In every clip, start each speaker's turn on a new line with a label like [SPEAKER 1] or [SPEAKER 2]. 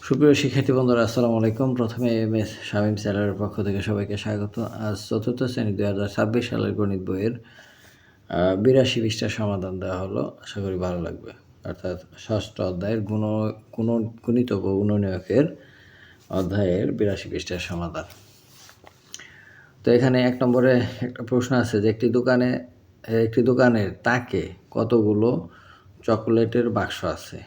[SPEAKER 1] সুপ্রিয় শিক্ষার্থী বন্ধুরা, আসসালামু আলাইকুম। প্রথমে এম.এস শামীম স্যারের পক্ষ থেকে সবাইকে স্বাগত। আজ চতুর্থ শ্রেণী 2026 সালের গণিত বইয়ের 82 পৃষ্ঠার সমাধান দেওয়া হলো। আশা করি ভালো লাগবে। অর্থাৎ ষষ্ঠ অধ্যায়ের গুণিতক ও গুণনীয়কের অধ্যায়ের 82 পৃষ্ঠার সমাধান। তো এখানে 1 নম্বরে একটা প্রশ্ন আছে যে একটি দোকানের তাকে কতগুলো চকোলেটের বাক্স আছে।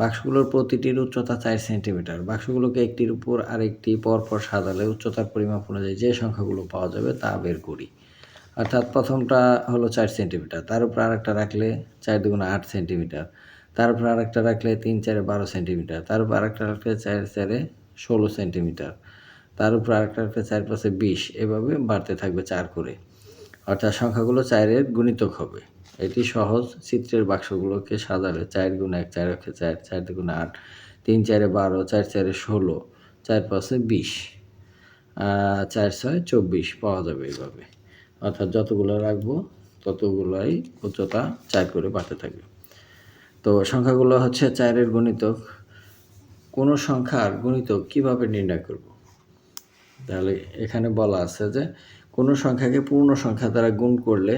[SPEAKER 1] বাক্সগুলোর প্রতিটির উচ্চতা 4 সেন্টিমিটার। বাক্সগুলোকে একটির উপর আরেকটি পরপর সাজালে উচ্চতার পরিমাপ অনুযায়ী যে সংখ্যাগুলো পাওয়া যাবে তা বের করি। অর্থাৎ প্রথমটা হলো 4 সেন্টিমিটার, তার উপর আরেকটা রাখলে 4 দুগুণে 8 সেন্টিমিটার, তার উপর আরেকটা রাখলে 3 4 12 সেন্টিমিটার, তার উপর আরেকটা রাখলে 4 4 16 সেন্টিমিটার, তার উপর আরেকটা রাখলে 4 5 20, এভাবে বাড়তে থাকবে 4 করে। অর্থাৎ সংখ্যাগুলো 4-এর গুণিতক হবে। এটি সহজ। চিত্রের বাক্সগুলোকে সাজালে 4 গুণ 1 4 1 4 4 2 8 3 4 12 4 4 16 4 5 20 4 6 24 পাওয়া যাবে এইভাবে। অর্থাৎ যতগুলো রাখবো ততগুলোই উচ্চতা 4 করে বাড়তে থাকবে। তো সংখ্যাগুলো হচ্ছে 4-এর গুণিতক। কোনো সংখ্যার গুণিতক কিভাবে নির্ণয় করব? তাহলে এখানে বলা আছে যে কোনো সংখ্যাকে পূর্ণ সংখ্যা দ্বারা গুণ করলে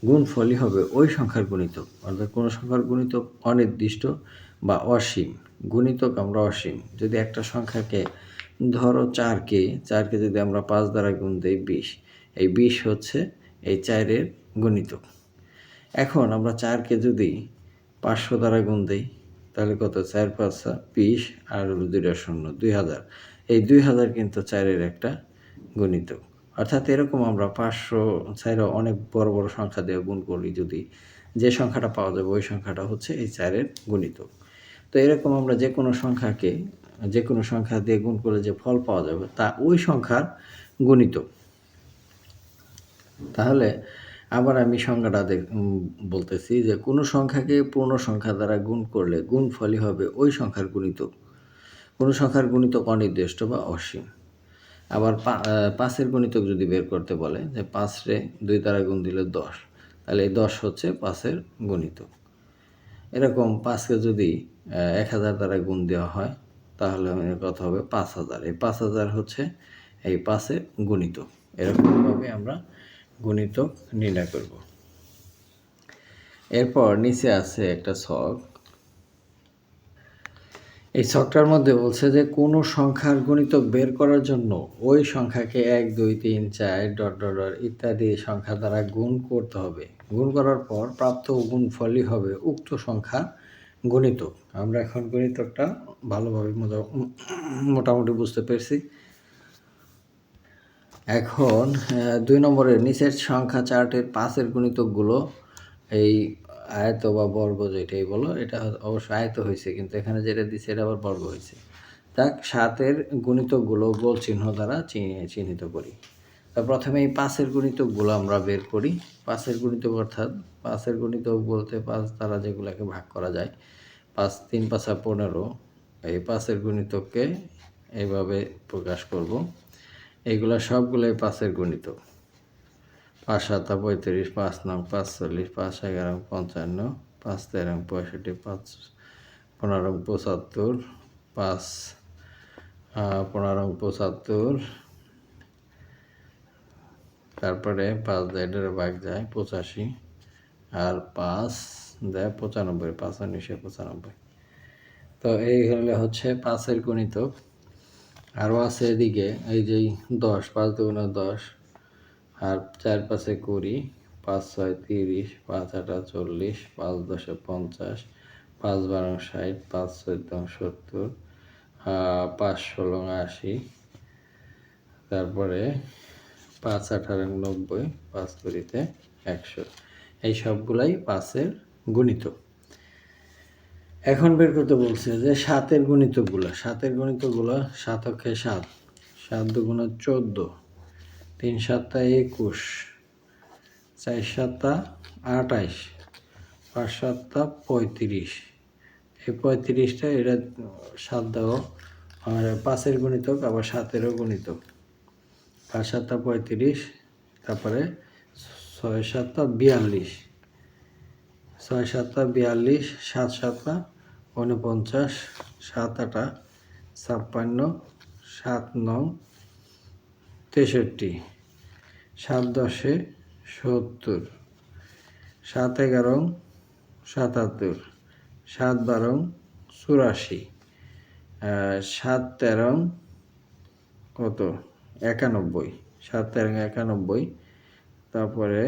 [SPEAKER 1] গুণফলই হবে ওই সংখ্যার গুণিতক। অর্থাৎ কোনো সংখ্যার গুণিতক অনির্দিষ্ট বা অসীম। গুণিতক আমরা অসীম। যদি একটা সংখ্যাকে ধরো 4কে যদি আমরা 5 দ্বারা গুণ দেই 20, এই 20 হচ্ছে এই 4-এর গুণিতক। এখন আমরা 4কে যদি 500 দ্বারা গুণ দেই তাহলে কত? 4 5 20 আর 2টা শূন্য 2000। এই 2000 কিন্তু 4-এর একটা গুণিতক। অর্থাৎ এরকম আমরা 500 ছাড়াও অনেক বড় বড় সংখ্যা দিয়ে গুণ করি, যদি যে সংখ্যাটা পাওয়া যাবে ওই সংখ্যাটা হচ্ছে এই 4-এর গুণিতক। তো এরকম আমরা যে কোনো সংখ্যা দিয়ে গুণ করলে যে ফল পাওয়া যাবে তা ওই সংখ্যার গুণিতক। তাহলে আবার আমি সংজ্ঞাটা বলতেছি যে কোনো সংখ্যাকে পূর্ণ সংখ্যা দ্বারা গুণ করলে গুণফলই হবে ওই সংখ্যার গুণিতক। কোনো সংখ্যার গুণিতক অনির্দিষ্ট বা অসীম। আবার 5-এর গুণিতক যদি বের করতে বলে যে 5-রে 2 দ্বারা গুণ দিলে 10, তাহলে এই 10 হচ্ছে 5-এর গুণিতক। এরকম 5কে যদি 1000 দ্বারা গুণ দেওয়া হয় তাহলে কত হবে? 5000। এই 5000 হচ্ছে এই 5-এর গুণিতক। এরকমভাবে আমরা গুণিতক নির্ণয় করব। এরপর নিচে আছে একটা ছক। এই ছকটার মধ্যে বলছে যে কোনো সংখ্যার গুণিতক বের করার জন্য ওই সংখ্যাকে 1 2 3 4 ইত্যাদি সংখ্যা দ্বারা গুণ করতে হবে। গুণ করার পর প্রাপ্ত গুণফলই হবে উক্ত সংখ্যার গুণিতক। আমরা এখন গুণিতকটা ভালোভাবে মোটামুটি বুঝতে পেরেছি। এখন 2 নম্বরের নিচের সংখ্যা চার্টের 5-এর গুণিতকগুলো এই আয়ত বা বর্গ যেটাই বলো, এটা অবশ্য আয়ত হয়েছে, কিন্তু এখানে যেটা দিচ্ছে এটা আবার বর্গ হয়েছে। তাক 7-এর গুণিতকগুলো গোল চিহ্ন দ্বারা চিহ্নিত করি। তা প্রথমে এই 5-এর গুণিতকগুলো আমরা বের করি। 5-এর গুণিতক অর্থাৎ 5-এর গুণিতক বলতে 5 দ্বারা যেগুলোকে ভাগ করা যায়। 5 3 5 15। এই 5-এর গুণিতককে এইভাবে প্রকাশ করব। এইগুলা সবগুলোই 5-এর গুণিতক। 5 7 35, 5 9 45, 5 11 55, 5 13 65, 5 15 75, 5 15 75, তারপরে 5 দেয় এটার ভাগ যায় 85, আর 5 দেয় 95, 5 19 95। তো এই হচ্ছে 5-এর গুণিতক। আরও আছে এদিকে এই যে 10, 5 2 10, আর 4 5 20, 5 6 30, 5 8 40, 5 10 50, 5 12 60, 5 14 70, 5 16 80, তারপরে 5 18 90, 5 20 100। এই সবগুলাই 5-এর গুণিতক। এখন বের করতে বলছে যে 7-এর গুণিতকগুলো। 7-এর গুণিতকগুলো 7 অক্ষে 7, 7 দুগুণে 14, 3 7 21, 4 7 28, 5 7 35। এই 35টা এটা 7 দেওয়া আর 5-এর গুণিতক, আবার 7-এরও গুণিতক। 5 7 35, তারপরে 6 7 42, 6 7 42, 7 7 49, 7 8 56, 7 নং 63, 7 10 70, 7 11 77, 7 12 84, 7 13 কত 91, 7 13 91, তারপরে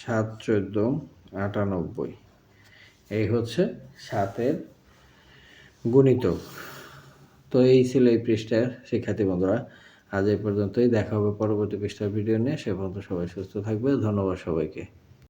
[SPEAKER 1] 7 14 98। এই হচ্ছে 7-এর গুণিতক। তো এই ছিল এই পৃষ্ঠার শিক্ষার্থী বন্ধুরা। আজ এই পর্যন্তই, দেখা হবে পরবর্তী পৃষ্ঠার ভিডিও নিয়ে। সে পর্যন্ত সবাই সুস্থ থাকবে। ধন্যবাদ সবাইকে।